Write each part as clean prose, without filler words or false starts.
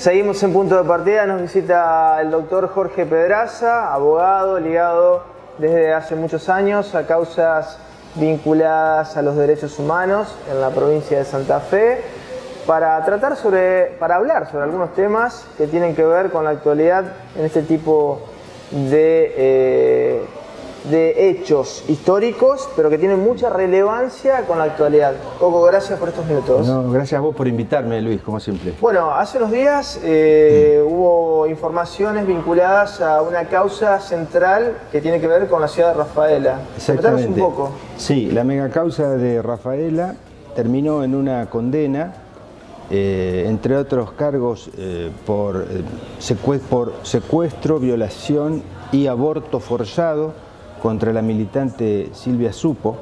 Seguimos en Punto de Partida, nos visita el doctor Jorge Pedraza, abogado ligado desde hace muchos años a causas vinculadas a los derechos humanos en la provincia de Santa Fe, para hablar sobre algunos temas que tienen que ver con la actualidad en este tipo de hechos históricos, pero que tienen mucha relevancia con la actualidad. Coco, gracias por estos minutos. No, gracias a vos por invitarme, Luis, como siempre. Bueno, hace unos días hubo informaciones vinculadas a una causa central que tiene que ver con la ciudad de Rafaela. Exactamente. Contanos un poco. Sí, la mega causa de Rafaela terminó en una condena, entre otros cargos, por secuestro, violación y aborto forzado contra la militante Silvia Supo.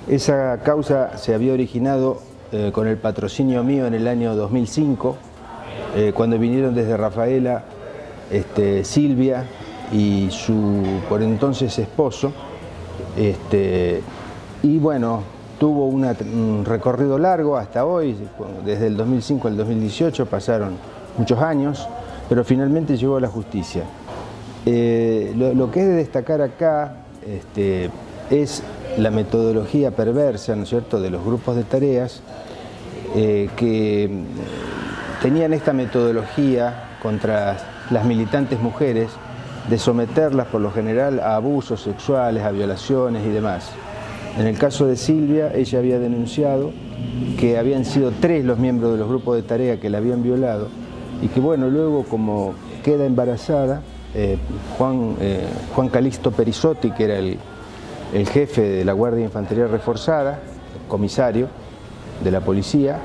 Esa causa se había originado con el patrocinio mío en el año 2005, cuando vinieron desde Rafaela Silvia y su por entonces esposo, y bueno, tuvo un recorrido largo hasta hoy, desde el 2005 al 2018 pasaron muchos años, pero finalmente llegó a la justicia. Lo que es de destacar acá es la metodología perversa, ¿no es cierto?, de los grupos de tareas que tenían esta metodología contra las militantes mujeres de someterlas por lo general a abusos sexuales, a violaciones y demás. En el caso de Silvia, ella había denunciado que habían sido 3 los miembros de los grupos de tarea que la habían violado y que bueno, luego como queda embarazada, Juan Calixto Perisotti, que era el jefe de la Guardia de Infantería Reforzada, comisario de la policía,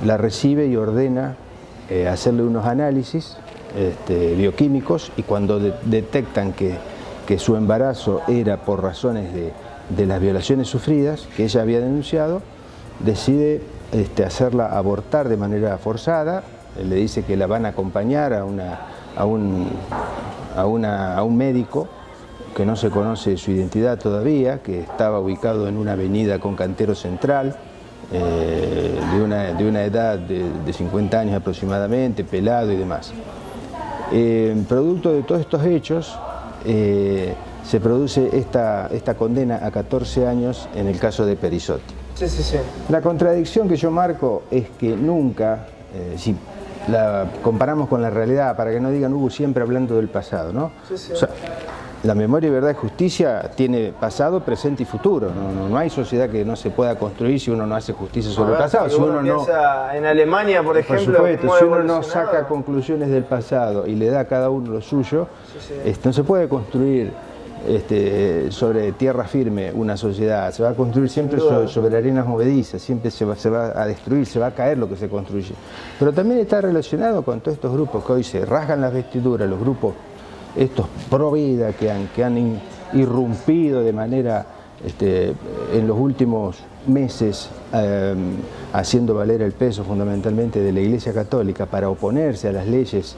la recibe y ordena hacerle unos análisis bioquímicos, y cuando detectan que su embarazo era por razones de las violaciones sufridas que ella había denunciado, decide hacerla abortar de manera forzada. Le dice que la van a acompañar a un médico que no se conoce su identidad todavía, que estaba ubicado en una avenida con Cantero Central, de una edad de 50 años aproximadamente, pelado y demás. Producto de todos estos hechos, se produce esta condena a 14 años en el caso de Perisotti. Sí, sí, sí. La contradicción que yo marco es que nunca, si la comparamos con la realidad, para que no digan Hugo siempre hablando del pasado, ¿no? Sí, sí. O sea, la memoria, verdad y justicia tiene pasado, presente y futuro. No hay sociedad que no se pueda construir si uno no hace justicia sobre el pasado. Si uno piensa en Alemania, por ejemplo, supuesto, si uno no saca conclusiones del pasado y le da a cada uno lo suyo, no se puede construir sobre tierra firme una sociedad. Se va a construir siempre sobre arenas movedizas, siempre se va a destruir, se va a caer lo que se construye. Pero también está relacionado con todos estos grupos que hoy se rasgan las vestiduras, los grupos estos pro vida que han irrumpido de manera en los últimos meses, haciendo valer el peso fundamentalmente de la Iglesia Católica para oponerse a las leyes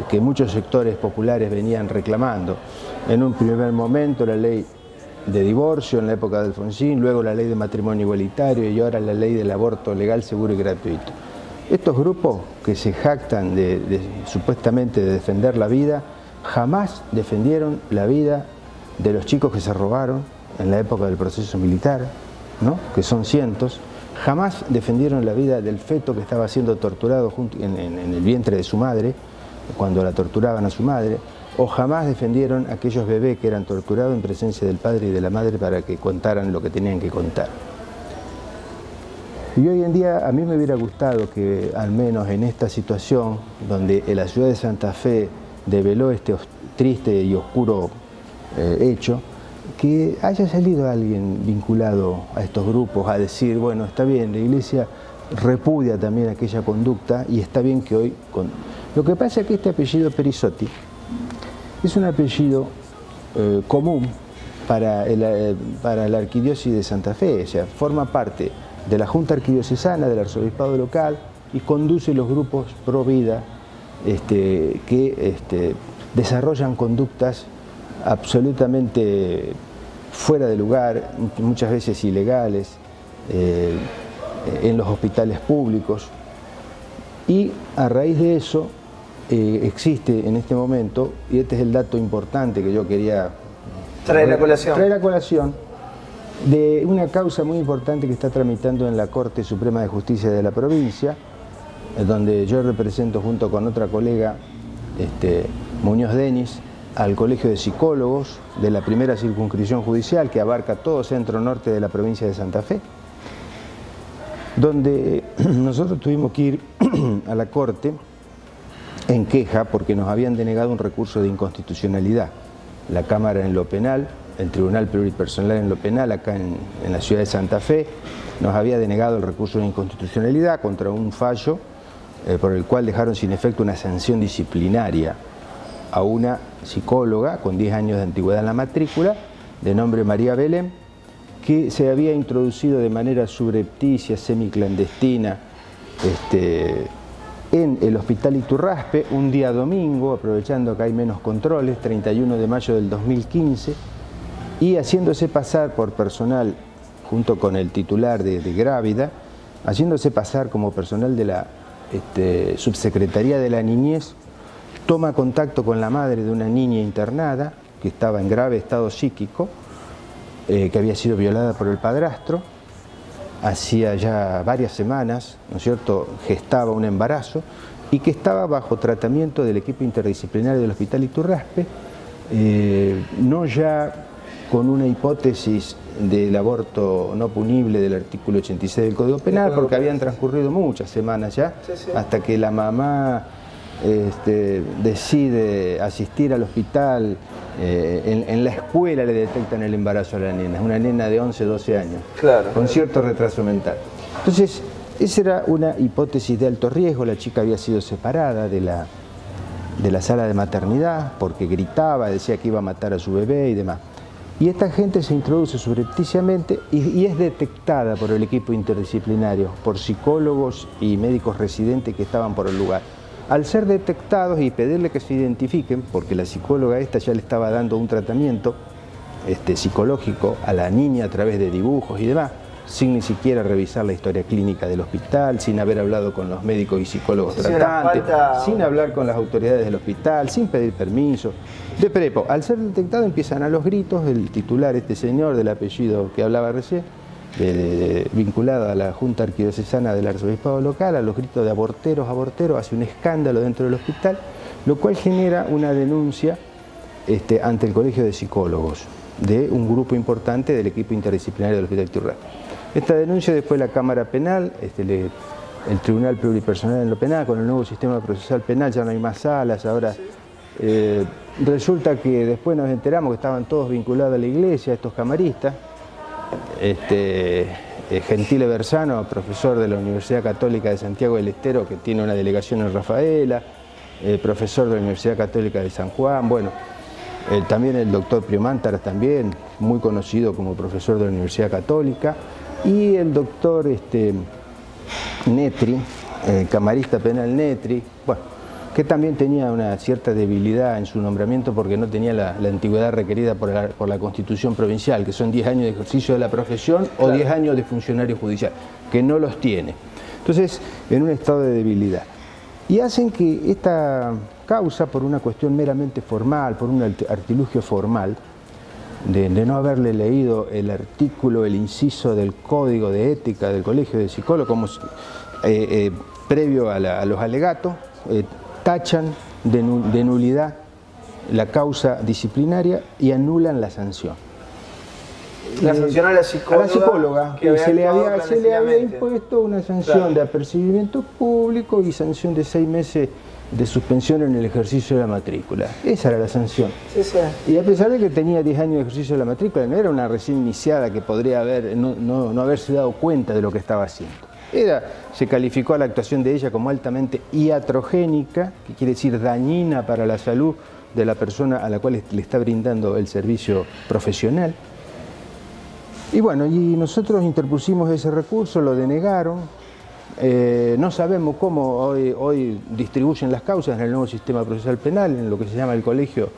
que muchos sectores populares venían reclamando. En un primer momento la ley de divorcio en la época de Alfonsín, luego la ley de matrimonio igualitario y ahora la ley del aborto legal, seguro y gratuito. Estos grupos que se jactan supuestamente de defender la vida, jamás defendieron la vida de los chicos que se robaron en la época del proceso militar, ¿no?, que son cientos. Jamás defendieron la vida del feto que estaba siendo torturado en el vientre de su madre, cuando la torturaban a su madre, o jamás defendieron a aquellos bebés que eran torturados en presencia del padre y de la madre para que contaran lo que tenían que contar. Y hoy en día a mí me hubiera gustado que, al menos en esta situación, donde la ciudad de Santa Fe develó este triste y oscuro hecho, que haya salido alguien vinculado a estos grupos a decir, bueno, está bien, la Iglesia repudia también aquella conducta y está bien que hoy... Lo que pasa es que este apellido Perisotti es un apellido común para la arquidiócesis de Santa Fe, o sea, forma parte de la Junta Arquidiocesana, del Arzobispado local, y conduce los grupos pro vida que desarrollan conductas absolutamente fuera de lugar, muchas veces ilegales, en los hospitales públicos. Y a raíz de eso existe en este momento, y este es el dato importante que yo quería traer a colación, de una causa muy importante que está tramitando en la Corte Suprema de Justicia de la provincia, donde yo represento junto con otra colega, Muñoz Denis, al Colegio de Psicólogos de la primera circunscripción judicial que abarca todo centro norte de la provincia de Santa Fe, donde nosotros tuvimos que ir a la Corte en queja porque nos habían denegado un recurso de inconstitucionalidad. La Cámara en lo penal, el Tribunal Pluripersonal en lo penal, acá en la ciudad de Santa Fe, nos había denegado el recurso de inconstitucionalidad contra un fallo por el cual dejaron sin efecto una sanción disciplinaria a una psicóloga con 10 años de antigüedad en la matrícula, de nombre María Belén, que se había introducido de manera subrepticia, semiclandestina, en el Hospital Iturraspe un día domingo, aprovechando que hay menos controles, 31 de mayo del 2015, y haciéndose pasar por personal, junto con el titular de Grávida, haciéndose pasar como personal de la Subsecretaría de la Niñez, toma contacto con la madre de una niña internada que estaba en grave estado psíquico, que había sido violada por el padrastro, hacía ya varias semanas, ¿no es cierto?, gestaba un embarazo y que estaba bajo tratamiento del equipo interdisciplinario del Hospital Iturraspe, no ya con una hipótesis del aborto no punible del artículo 86 del Código Penal, porque habían transcurrido muchas semanas ya, hasta que la mamá decide asistir al hospital. En la escuela le detectan el embarazo a la nena, es una nena de 11, 12 años, claro, con cierto retraso mental. Entonces, esa era una hipótesis de alto riesgo. La chica había sido separada de la sala de maternidad porque gritaba, decía que iba a matar a su bebé y demás. Y esta gente se introduce subrepticiamente y es detectada por el equipo interdisciplinario, por psicólogos y médicos residentes que estaban por el lugar. Al ser detectados y pedirle que se identifiquen, porque la psicóloga esta ya le estaba dando un tratamiento psicológico a la niña a través de dibujos y demás, sin ni siquiera revisar la historia clínica del hospital, sin haber hablado con los médicos y psicólogos tratantes, sin hablar con las autoridades del hospital, sin pedir permiso. De prepo, al ser detectado empiezan a los gritos, el titular, este señor del apellido que hablaba recién, vinculado a la Junta Arquidiocesana del Arzobispado local, a los gritos de aborteros, aborteros, hace un escándalo dentro del hospital, lo cual genera una denuncia ante el Colegio de Psicólogos de un grupo importante del equipo interdisciplinario del Hospital Iturraspe. Esta denuncia después la Cámara Penal, el Tribunal Pluripersonal en lo penal, con el nuevo sistema procesal penal ya no hay más salas, ahora resulta que después nos enteramos que estaban todos vinculados a la iglesia, estos camaristas. Gentile Bersano, profesor de la Universidad Católica de Santiago del Estero, que tiene una delegación en Rafaela, profesor de la Universidad Católica de San Juan, bueno, también el doctor Priomántaras, también muy conocido como profesor de la Universidad Católica, y el doctor Netri, camarista penal Netri, bueno, que también tenía una cierta debilidad en su nombramiento porque no tenía la antigüedad requerida por la Constitución provincial, que son 10 años de ejercicio de la profesión, claro, o 10 años de funcionario judicial, que no los tiene. Entonces, en un estado de debilidad. Y hacen que esta causa, por una cuestión meramente formal, por un artilugio formal, de no haberle leído el artículo, el inciso del Código de Ética del Colegio de Psicólogos, como previo a los alegatos, tachan de nulidad la causa disciplinaria y anulan la sanción. La sanción a la psicóloga. A la psicóloga, que se le había impuesto una sanción, claro, de apercibimiento público y sanción de 6 meses de suspensión en el ejercicio de la matrícula. Esa era la sanción. Sí, sí. Y a pesar de que tenía 10 años de ejercicio de la matrícula, no era una recién iniciada que podría no haberse dado cuenta de lo que estaba haciendo. Se calificó a la actuación de ella como altamente iatrogénica, que quiere decir dañina para la salud de la persona a la cual le está brindando el servicio profesional. Y bueno, y nosotros interpusimos ese recurso, lo denegaron. No sabemos cómo hoy distribuyen las causas en el nuevo sistema procesal penal, en lo que se llama el Colegio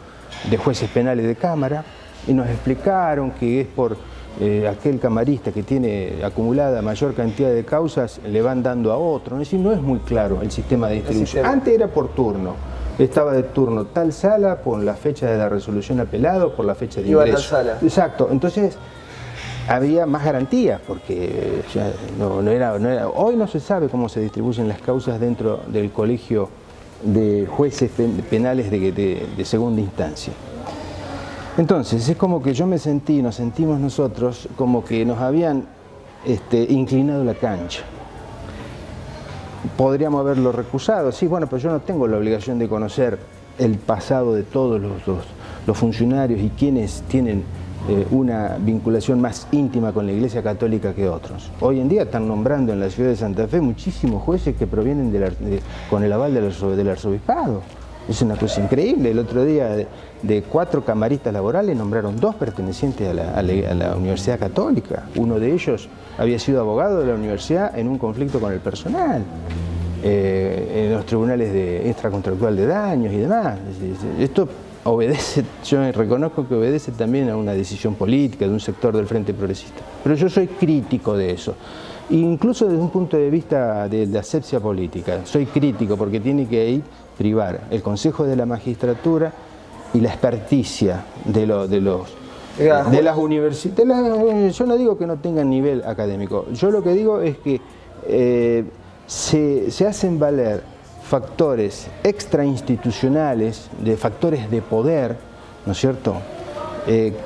de Jueces Penales de Cámara, y nos explicaron que es por aquel camarista que tiene acumulada mayor cantidad de causas le van dando a otro. Es decir, no es muy claro el sistema de distribución. Antes era por turno. Estaba de turno tal sala por la fecha de la resolución apelado, por la fecha de ingreso. Iba a tal sala. Exacto. Entonces había más garantías porque ya no era. Hoy no se sabe cómo se distribuyen las causas dentro del colegio de jueces penales de segunda instancia. Entonces es como que yo me sentí, nos sentimos nosotros como que nos habían inclinado la cancha. Podríamos haberlo recusado, sí, bueno, pero yo no tengo la obligación de conocer el pasado de todos los funcionarios y quienes tienen una vinculación más íntima con la Iglesia Católica que otros. Hoy en día están nombrando en la ciudad de Santa Fe muchísimos jueces que provienen con el aval del arzobispado. Es una cosa increíble. El otro día de 4 camaristas laborales nombraron 2 pertenecientes a la Universidad Católica. Uno de ellos había sido abogado de la universidad en un conflicto con el personal, en los tribunales de extracontractual de daños y demás. Esto obedece, yo reconozco que obedece también a una decisión política de un sector del Frente Progresista. Pero yo soy crítico de eso. Incluso desde un punto de vista de la asepsia política. Soy crítico porque tiene que ir privar el Consejo de la Magistratura y la experticia de las universidades. Yo no digo que no tengan nivel académico. Yo lo que digo es que se hacen valer factores extrainstitucionales, de factores de poder, ¿no es cierto?,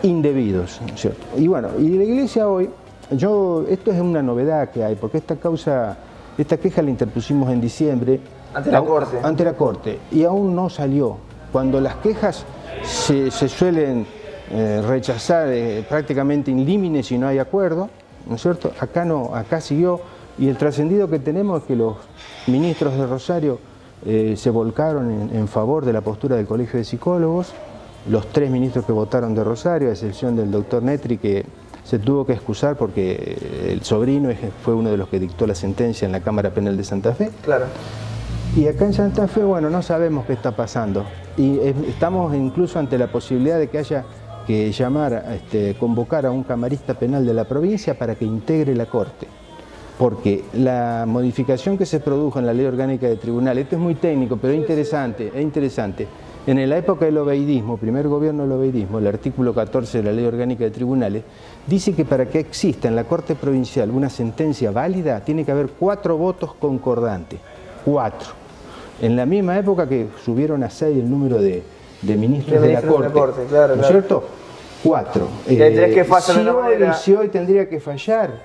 indebidos, ¿no es cierto? Y bueno, y la Iglesia hoy, esto es una novedad que hay, porque esta queja la interpusimos en diciembre ante la Corte. Ante la Corte, y aún no salió. Cuando las quejas se suelen rechazar prácticamente in limine si no hay acuerdo, ¿no es cierto? Acá no, acá siguió, y el trascendido que tenemos es que los ministros de Rosario se volcaron en favor de la postura del Colegio de Psicólogos, los 3 ministros que votaron de Rosario, a excepción del doctor Netri, que se tuvo que excusar porque el sobrino fue uno de los que dictó la sentencia en la Cámara Penal de Santa Fe. Claro. Y acá en Santa Fe, bueno, no sabemos qué está pasando. Y estamos incluso ante la posibilidad de que haya que convocar a un camarista penal de la provincia para que integre la Corte. Porque la modificación que se produjo en la Ley Orgánica de Tribunales, esto es muy técnico, pero es interesante. En la época del obeidismo, primer gobierno del obeidismo, el artículo 14 de la Ley Orgánica de Tribunales, dice que para que exista en la Corte Provincial una sentencia válida, tiene que haber 4 votos concordantes. 4. En la misma época que subieron a 6 el número de ministros de la Corte, claro, ¿no es cierto? 4. Si hoy tendría que fallar,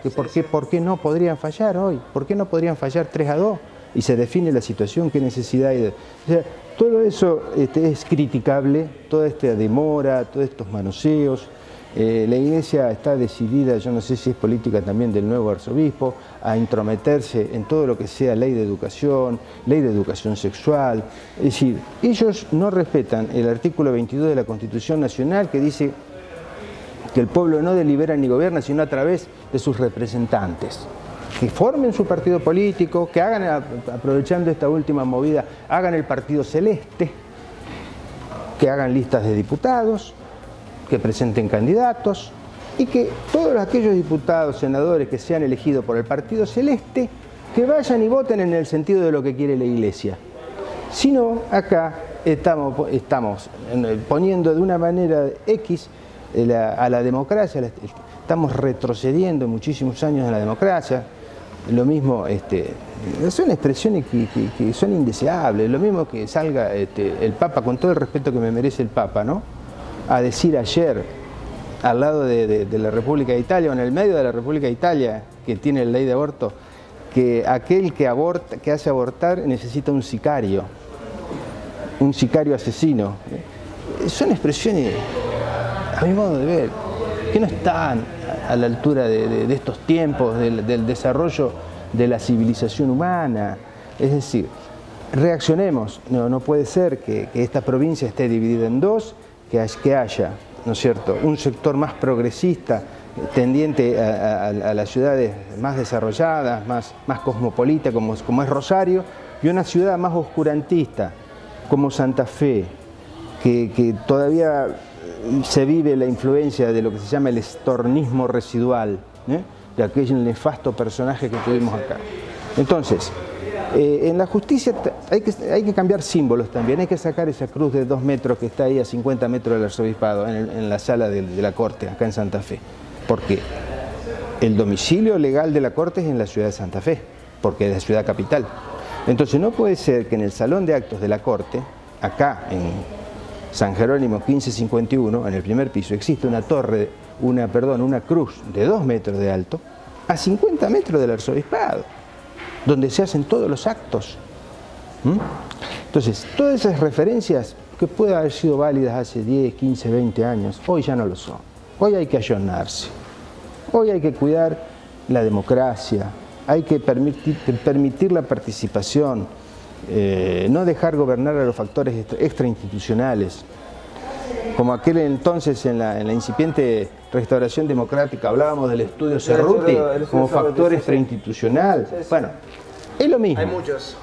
¿por qué no podrían fallar hoy? ¿Por qué no podrían fallar 3-2? Y se define la situación, qué necesidad hay. O sea, todo eso es criticable, toda esta demora, todos estos manoseos. La Iglesia está decidida, yo no sé si es política también del nuevo arzobispo, a intrometerse en todo lo que sea ley de educación sexual. Es decir, ellos no respetan el artículo 22 de la Constitución Nacional, que dice que el pueblo no delibera ni gobierna sino a través de sus representantes. Que formen su partido político, que hagan, aprovechando esta última movida, hagan el partido celeste, que hagan listas de diputados, que presenten candidatos y que todos aquellos diputados, senadores que sean elegidos por el partido celeste, que vayan y voten en el sentido de lo que quiere la Iglesia. Si no, acá estamos poniendo de una manera X a la democracia, estamos retrocediendo muchísimos años en la democracia. Lo mismo, son expresiones que son indeseables, lo mismo que salga el Papa, con todo el respeto que me merece el Papa, ¿no?, a decir ayer, al lado de la República de Italia, o en el medio de la República de Italia, que tiene la ley de aborto, que aquel que hace abortar necesita un sicario asesino. Son expresiones, a mi modo de ver, que no están a la altura de estos tiempos, del desarrollo de la civilización humana. Es decir, reaccionemos. No puede ser que esta provincia esté dividida en dos, que haya, ¿no es cierto?, un sector más progresista, tendiente a las ciudades más desarrolladas, más cosmopolita, como es Rosario, y una ciudad más oscurantista, como Santa Fe, que todavía se vive la influencia de lo que se llama el estornismo residual, de aquel nefasto personaje que tuvimos acá. Entonces, en la justicia hay que cambiar símbolos también, hay que sacar esa cruz de 2 metros que está ahí a 50 metros del arzobispado, en la sala de la corte, acá en Santa Fe. ¿Por qué? El domicilio legal de la corte es en la ciudad de Santa Fe, porque es la ciudad capital. Entonces no puede ser que en el salón de actos de la corte, acá en San Jerónimo 1551, en el primer piso, existe una torre, una cruz de 2 metros de alto, a 50 metros del arzobispado, donde se hacen todos los actos. Entonces, todas esas referencias que pueden haber sido válidas hace 10, 15, 20 años, hoy ya no lo son. Hoy hay que ayornarse. Hoy hay que cuidar la democracia, hay que permitir la participación, no dejar gobernar a los factores extrainstitucionales. Como aquel entonces en la incipiente restauración democrática hablábamos del estudio Cerruti como factor extrainstitucional. Sí, sí. Bueno, es lo mismo. Hay muchos.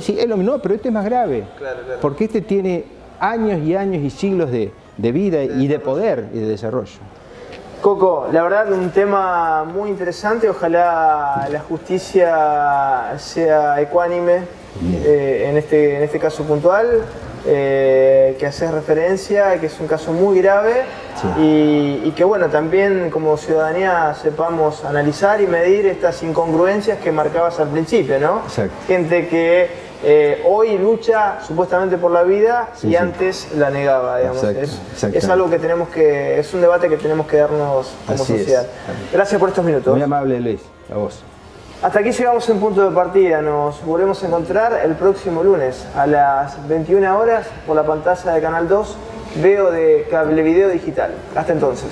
Sí, es lo mismo, no, pero este es más grave. Claro. Porque este tiene años y años y siglos de vida y de poder y de desarrollo. Coco, la verdad un tema muy interesante, ojalá la justicia sea ecuánime en este caso puntual, que haces referencia, que es un caso muy grave, sí. y que bueno, también como ciudadanía sepamos analizar y medir estas incongruencias que marcabas al principio, ¿no? Exacto. Gente que hoy lucha supuestamente por la vida, sí, y antes la negaba, digamos. Es algo que tenemos que, es un debate que tenemos que darnos como sociedad. Gracias por estos minutos. Muy amable, Luis, a vos. Hasta aquí llegamos en punto de partida. Nos volvemos a encontrar el próximo lunes a las 21 horas por la pantalla de Canal 2, Veo de Cablevideo Digital. Hasta entonces.